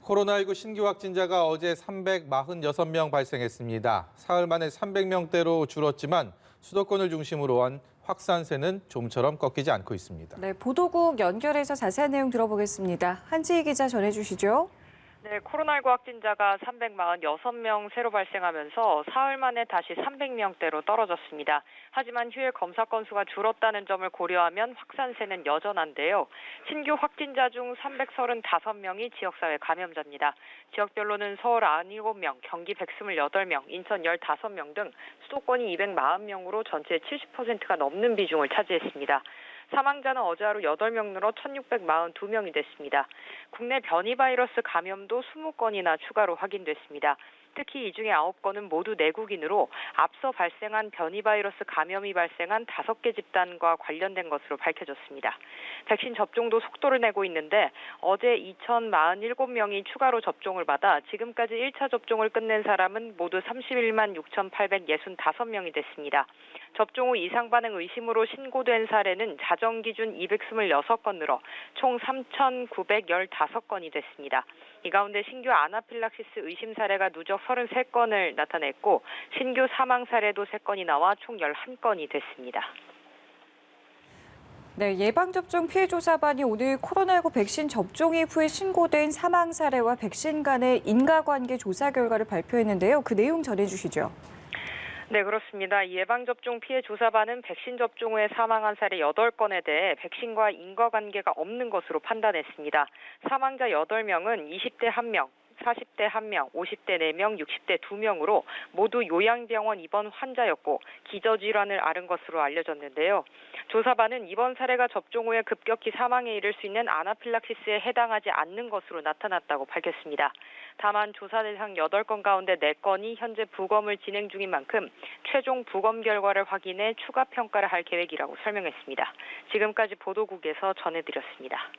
코로나19 신규 확진자가 어제 346명 발생했습니다. 사흘 만에 300명대로 줄었지만 수도권을 중심으로 한 확산세는 좀처럼 꺾이지 않고 있습니다. 네, 보도국 연결해서 자세한 내용 들어보겠습니다. 한지희 기자 전해주시죠. 네, 코로나19 확진자가 346명 새로 발생하면서 사흘 만에 다시 300명대로 떨어졌습니다. 하지만 휴일 검사 건수가 줄었다는 점을 고려하면 확산세는 여전한데요. 신규 확진자 중 335명이 지역사회 감염자입니다. 지역별로는 서울 97명, 경기 128명, 인천 15명 등 수도권이 240명으로 전체의 70%가 넘는 비중을 차지했습니다. 사망자는 어제 하루 8명 늘어 1,642명이 됐습니다. 국내 변이 바이러스 감염도 20건이나 추가로 확인됐습니다. 특히 이 중에 9건은 모두 내국인으로 앞서 발생한 변이 바이러스 감염이 발생한 5개 집단과 관련된 것으로 밝혀졌습니다. 백신 접종도 속도를 내고 있는데 어제 2,047명이 추가로 접종을 받아 지금까지 1차 접종을 끝낸 사람은 모두 31만 6,865명이 됐습니다. 접종 후 이상 반응 의심으로 신고된 사례는 자정 기준 226건 늘어 총 3,915건이 됐습니다. 이 가운데 신규 아나필락시스 의심 사례가 누적 33건을 나타냈고 신규 사망 사례도 3건이 나와 총 11건이 됐습니다. 네, 예방접종 피해조사반이 오늘 코로나19 백신 접종 이후에 신고된 사망 사례와 백신 간의 인과관계 조사 결과를 발표했는데요. 그 내용 전해주시죠. 네, 그렇습니다. 예방접종 피해조사반은 백신 접종 후에 사망한 사례 8건에 대해 백신과 인과관계가 없는 것으로 판단했습니다. 사망자 8명은 20대 1명, 40대 1명, 50대 4명, 60대 2명으로 모두 요양병원 입원 환자였고 기저질환을 앓은 것으로 알려졌는데요. 조사반은 이번 사례가 접종 후에 급격히 사망에 이를 수 있는 아나필락시스에 해당하지 않는 것으로 나타났다고 밝혔습니다. 다만 조사 대상 8건 가운데 4건이 현재 부검을 진행 중인 만큼 최종 부검 결과를 확인해 추가 평가를 할 계획이라고 설명했습니다. 지금까지 보도국에서 전해드렸습니다.